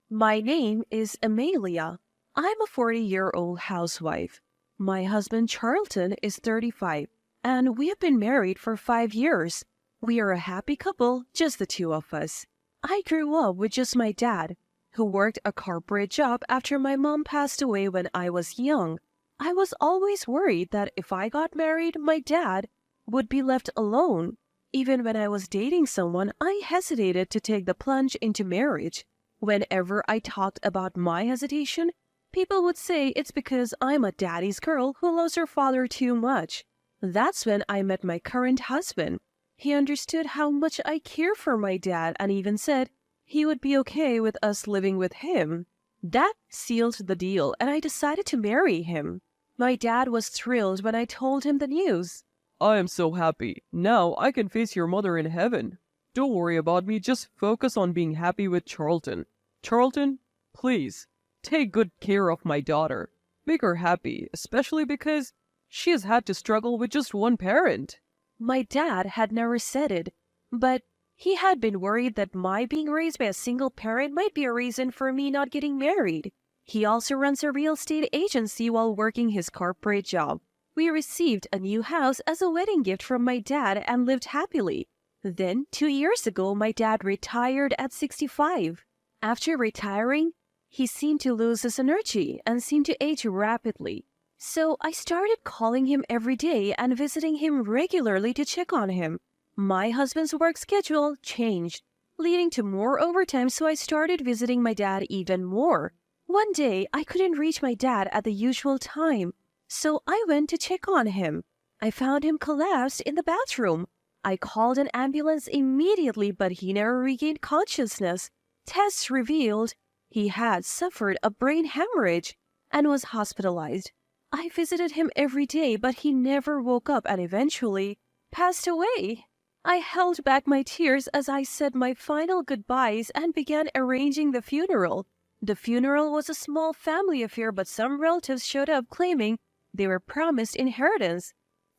My name is Amelia. I'm a 40-year-old housewife. My husband Charlton is 35, and we have been married for 5 years. We are a happy couple, just the two of us. I grew up with just my dad, who worked a corporate job after my mom passed away when I was young. I was always worried that if I got married, my dad would be left alone. Even when I was dating someone, I hesitated to take the plunge into marriage. Whenever I talked about my hesitation, people would say it's because I'm a daddy's girl who loves her father too much. That's when I met my current husband. He understood how much I care for my dad and even said he would be okay with us living with him. That sealed the deal, and I decided to marry him. My dad was thrilled when I told him the news. I am so happy. Now I can face your mother in heaven. Don't worry about me, just focus on being happy with Charlton. Charlton, please, take good care of my daughter. Make her happy, especially because she has had to struggle with just one parent. My dad had never said it, but he had been worried that my being raised by a single parent might be a reason for me not getting married. He also runs a real estate agency while working his corporate job. We received a new house as a wedding gift from my dad and lived happily. Then, 2 years ago, my dad retired at 65. After retiring, he seemed to lose his energy and seemed to age rapidly. So I started calling him every day and visiting him regularly to check on him. My husband's work schedule changed, leading to more overtime, so I started visiting my dad even more. One day, I couldn't reach my dad at the usual time, so I went to check on him. I found him collapsed in the bathroom. I called an ambulance immediately, but he never regained consciousness. Tests revealed he had suffered a brain hemorrhage and was hospitalized. I visited him every day, but he never woke up and eventually passed away. I held back my tears as I said my final goodbyes and began arranging the funeral. The funeral was a small family affair, but some relatives showed up claiming they were promised inheritance.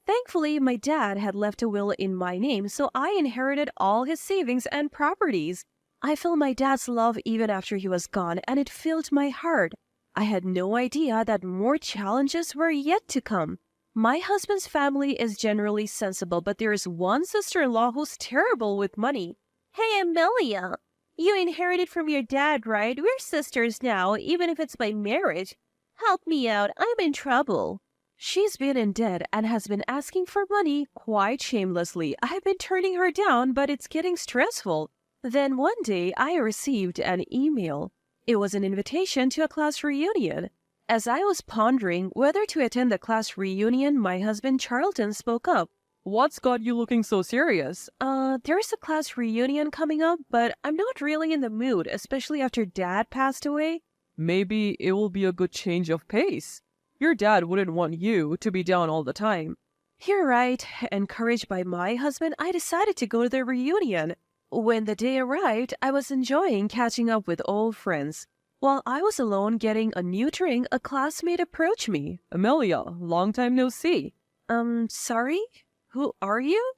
Thankfully, my dad had left a will in my name, so I inherited all his savings and properties. I felt my dad's love even after he was gone, and it filled my heart. I had no idea that more challenges were yet to come. My husband's family is generally sensible, but there is one sister-in-law who's terrible with money. Hey, Amelia, you inherited from your dad, right? We're sisters now, even if it's by marriage. Help me out, I'm in trouble. She's been in debt and has been asking for money quite shamelessly. I've been turning her down, but it's getting stressful. Then one day I received an email. It was an invitation to a class reunion. As I was pondering whether to attend the class reunion, my husband Charlton spoke up. What's got you looking so serious? There's a class reunion coming up, but I'm not really in the mood, especially after Dad passed away. Maybe it will be a good change of pace. Your dad wouldn't want you to be down all the time. You're right. Encouraged by my husband, I decided to go to the reunion. When the day arrived, I was enjoying catching up with old friends. While I was alone getting a new drink, a classmate approached me. Amelia, long time no see. Sorry? Who are you?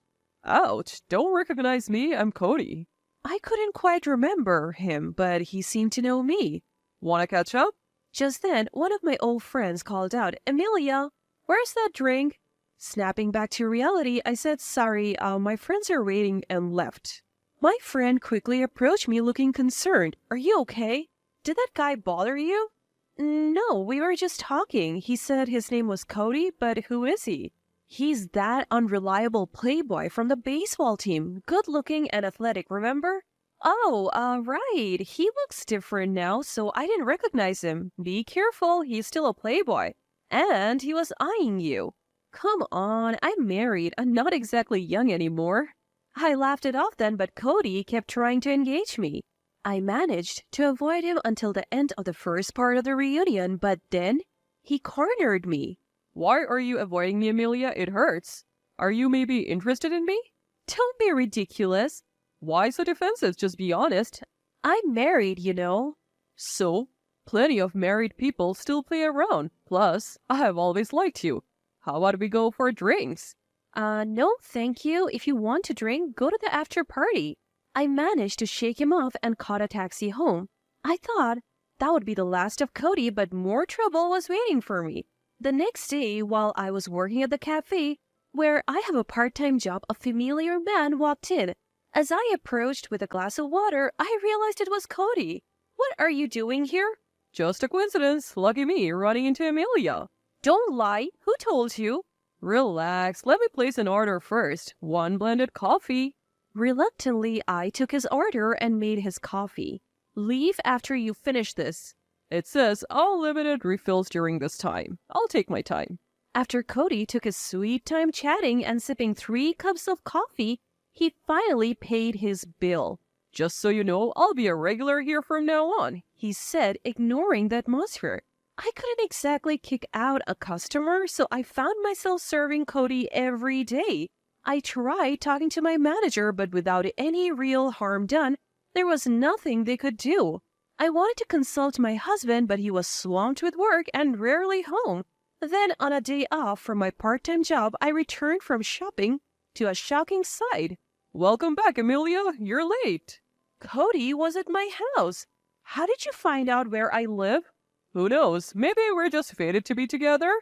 Ouch, don't recognize me, I'm Cody. I couldn't quite remember him, but he seemed to know me. Wanna catch up? Just then, one of my old friends called out, Amelia, where's that drink? Snapping back to reality, I said, sorry, my friends are waiting, and left. My friend quickly approached me looking concerned. Are you okay? Did that guy bother you? No, we were just talking. He said his name was Cody, but who is he? He's that unreliable playboy from the baseball team. Good looking and athletic, remember? Oh, right. He looks different now, so I didn't recognize him. Be careful, he's still a playboy. And he was eyeing you. Come on, I'm married. I'm not exactly young anymore. I laughed it off then, but Cody kept trying to engage me. I managed to avoid him until the end of the first part of the reunion, but then he cornered me. Why are you avoiding me, Amelia? It hurts. Are you maybe interested in me? Don't be ridiculous. Why so defensive? Just be honest. I'm married, you know. So, plenty of married people still play around. Plus, I have always liked you. How about we go for drinks? No, thank you. If you want to drink, go to the after party. I managed to shake him off and caught a taxi home. I thought that would be the last of Cody, but more trouble was waiting for me. The next day, while I was working at the cafe, where I have a part-time job, a familiar man walked in. As I approached with a glass of water, I realized it was Cody. What are you doing here? Just a coincidence. Lucky me, running into Amelia. Don't lie. Who told you? Relax. Let me place an order first. 1 blended coffee. Reluctantly, I took his order and made his coffee. Leave after you finish this. It says all limited refills during this time. I'll take my time. After Cody took his sweet time chatting and sipping 3 cups of coffee, he finally paid his bill. Just so you know, I'll be a regular here from now on, he said, ignoring the atmosphere. I couldn't exactly kick out a customer, so I found myself serving Cody every day. I tried talking to my manager, but without any real harm done, there was nothing they could do. I wanted to consult my husband, but he was swamped with work and rarely home. Then, on a day off from my part-time job, I returned from shopping to a shocking sight. Welcome back, Amelia. You're late. Cody was at my house. How did you find out where I live? Who knows? Maybe we're just fated to be together?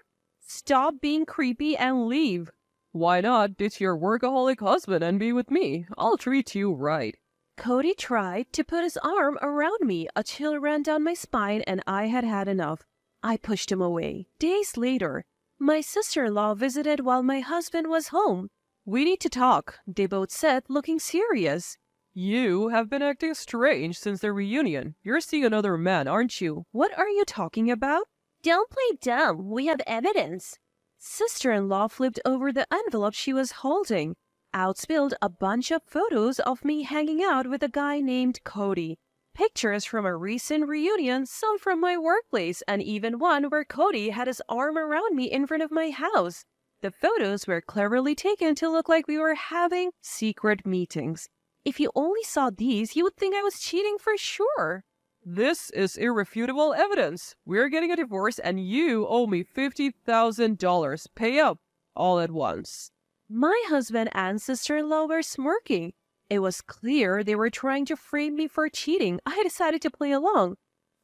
Stop being creepy and leave. Why not ditch your workaholic husband and be with me? I'll treat you right. Cody tried to put his arm around me. A chill ran down my spine and I had had enough. I pushed him away. Days later, my sister-in-law visited while my husband was home. We need to talk, they both said, looking serious. You have been acting strange since the reunion. You're seeing another man, aren't you? What are you talking about? Don't play dumb. We have evidence. Sister-in-law flipped over the envelope she was holding. Out spilled a bunch of photos of me hanging out with a guy named Cody. Pictures from a recent reunion, some from my workplace, and even one where Cody had his arm around me in front of my house. The photos were cleverly taken to look like we were having secret meetings. If you only saw these, you would think I was cheating for sure. This is irrefutable evidence. We're getting a divorce and you owe me $50,000. Pay up all at once. My husband and sister-in-law were smirking. It was clear they were trying to frame me for cheating. I decided to play along.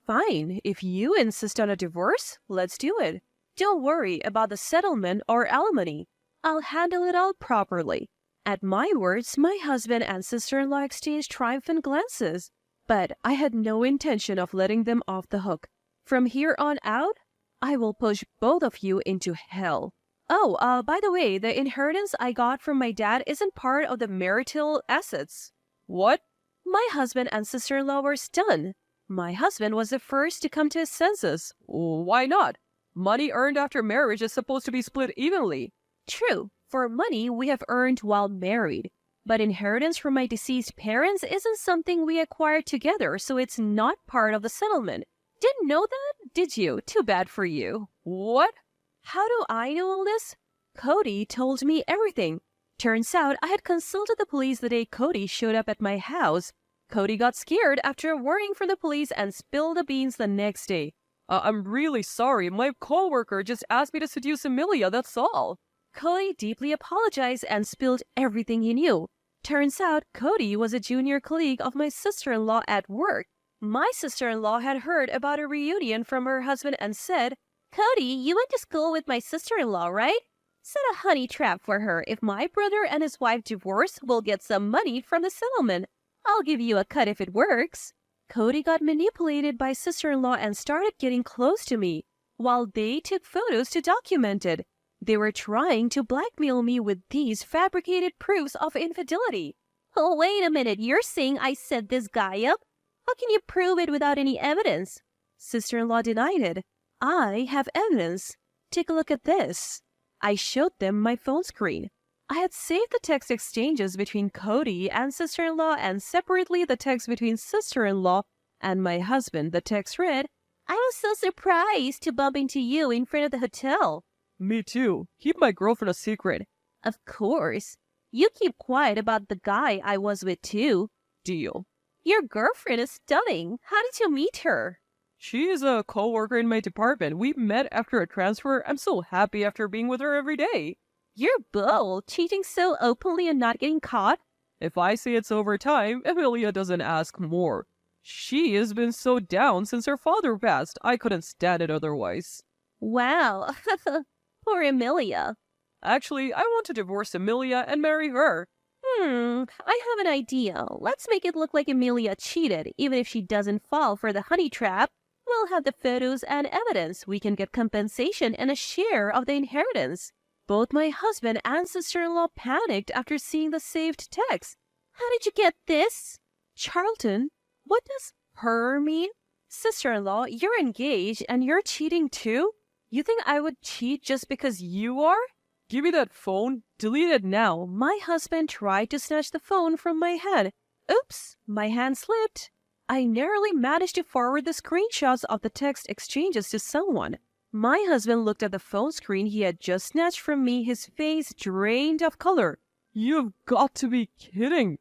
Fine, if you insist on a divorce, let's do it. Don't worry about the settlement or alimony. I'll handle it all properly. At my words, my husband and sister-in-law exchanged triumphant glances. But I had no intention of letting them off the hook. From here on out, I will push both of you into hell. Oh, by the way, the inheritance I got from my dad isn't part of the marital assets. What? My husband and sister-in-law were stunned. My husband was the first to come to his senses. Why not? Money earned after marriage is supposed to be split evenly. True, for money we have earned while married. But inheritance from my deceased parents isn't something we acquired together, so it's not part of the settlement. Didn't know that, did you? Too bad for you. What? How do I know all this? Cody told me everything. Turns out I had consulted the police the day Cody showed up at my house. Cody got scared after worrying for the police and spilled the beans the next day. I'm really sorry. My coworker just asked me to seduce Amelia, that's all. Cody deeply apologized and spilled everything he knew. Turns out Cody was a junior colleague of my sister-in-law at work. My sister-in-law had heard about a reunion from her husband and said, Cody, you went to school with my sister-in-law, right? Set a honey trap for her. If my brother and his wife divorce, we'll get some money from the settlement. I'll give you a cut if it works. Cody got manipulated by sister-in-law and started getting close to me, while they took photos to document it. They were trying to blackmail me with these fabricated proofs of infidelity. Oh, wait a minute. You're saying I set this guy up? How can you prove it without any evidence? Sister-in-law denied it. I have evidence. Take a look at this. I showed them my phone screen. I had saved the text exchanges between Cody and sister-in-law and separately the text between sister-in-law and my husband. The text read, I was so surprised to bump into you in front of the hotel. Me too. Keep my girlfriend a secret. Of course. You keep quiet about the guy I was with too. Deal. Your girlfriend is stunning. How did you meet her? She is a co-worker in my department. We met after a transfer. I'm so happy after being with her every day. You're bold, cheating so openly and not getting caught. If I say it's over time, Amelia doesn't ask more. She has been so down since her father passed. I couldn't stand it otherwise. Wow. Poor Amelia. Actually, I want to divorce Amelia and marry her. I have an idea. Let's make it look like Amelia cheated, even if she doesn't fall for the honey trap. We'll have the photos and evidence. We can get compensation and a share of the inheritance. Both my husband and sister-in-law panicked after seeing the saved text. How did you get this? Charlton, what does her mean? Sister-in-law, you're engaged and you're cheating too? You think I would cheat just because you are? Give me that phone. Delete it now. My husband tried to snatch the phone from my hand. Oops, my hand slipped. I narrowly managed to forward the screenshots of the text exchanges to someone. My husband looked at the phone screen he had just snatched from me, his face drained of color. You've got to be kidding.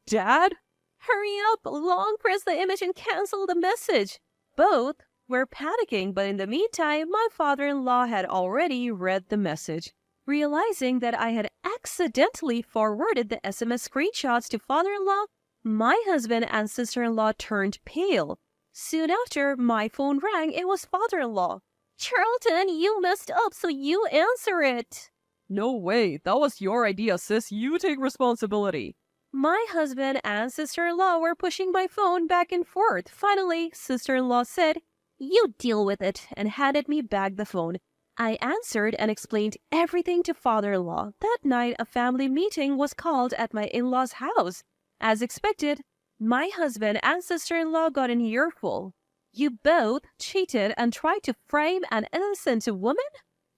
Dad? Hurry up! Long press the image and cancel the message. Both were panicking, but in the meantime, my father-in-law had already read the message. Realizing that I had accidentally forwarded the SMS screenshots to father-in-law, my husband and sister-in-law turned pale. Soon after, my phone rang. It was father-in-law. Charlton, you messed up, so you answer it. No way. That was your idea, sis. You take responsibility. My husband and sister-in-law were pushing my phone back and forth. Finally, sister-in-law said, "You deal with it," and handed me back the phone. I answered and explained everything to father-in-law. That night, a family meeting was called at my in-laws' house. As expected, my husband and sister-in-law got an earful. "You both cheated and tried to frame an innocent woman?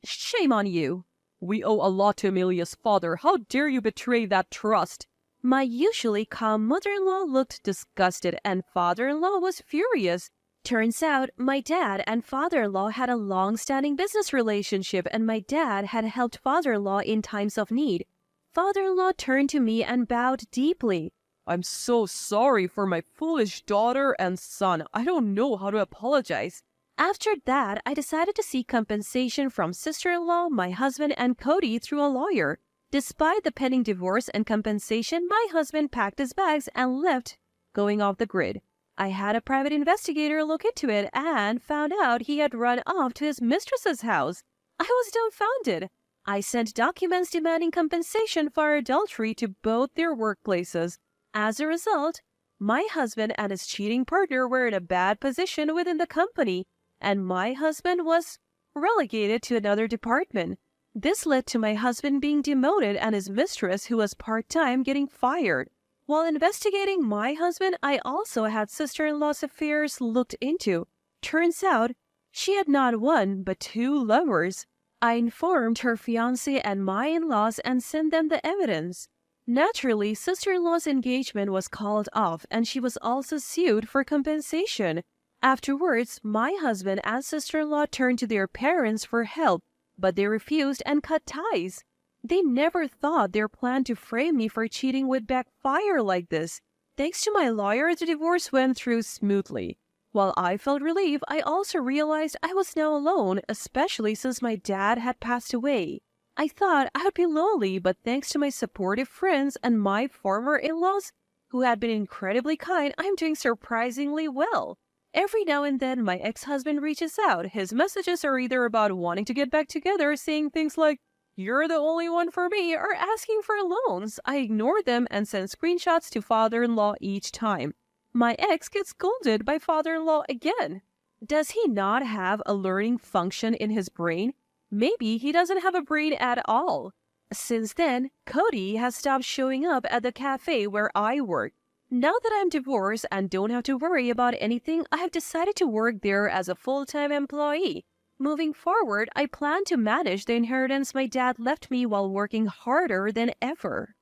Shame on you." We owe a lot to Amelia's father. How dare you betray that trust? My usually calm mother-in-law looked disgusted and father-in-law was furious. Turns out my dad and father-in-law had a long-standing business relationship and my dad had helped father-in-law in times of need. Father-in-law turned to me and bowed deeply. I'm so sorry for my foolish daughter and son. I don't know how to apologize. After that, I decided to seek compensation from sister-in-law, my husband, and Cody through a lawyer. Despite the pending divorce and compensation, my husband packed his bags and left, going off the grid. I had a private investigator look into it and found out he had run off to his mistress's house. I was dumbfounded. I sent documents demanding compensation for adultery to both their workplaces. As a result, my husband and his cheating partner were in a bad position within the company, and my husband was relegated to another department. This led to my husband being demoted and his mistress, who was part-time, getting fired. While investigating my husband, I also had sister-in-law's affairs looked into. Turns out, she had not one, but two lovers. I informed her fiancé and my in-laws and sent them the evidence. Naturally, sister-in-law's engagement was called off and she was also sued for compensation. Afterwards, my husband and sister-in-law turned to their parents for help, but they refused and cut ties. They never thought their plan to frame me for cheating would backfire like this. Thanks to my lawyer, the divorce went through smoothly. While I felt relief, I also realized I was now alone, especially since my dad had passed away. I thought I would be lonely, but thanks to my supportive friends and my former in-laws, who had been incredibly kind, I'm doing surprisingly well. Every now and then, my ex-husband reaches out. His messages are either about wanting to get back together, saying things like, "You're the only one for me," or asking for loans. I ignore them and send screenshots to father-in-law each time. My ex gets scolded by father-in-law again. Does he not have a learning function in his brain? Maybe he doesn't have a brain at all. Since then, Cody has stopped showing up at the cafe where I work. Now that I'm divorced and don't have to worry about anything, I have decided to work there as a full-time employee. Moving forward, I plan to manage the inheritance my dad left me while working harder than ever.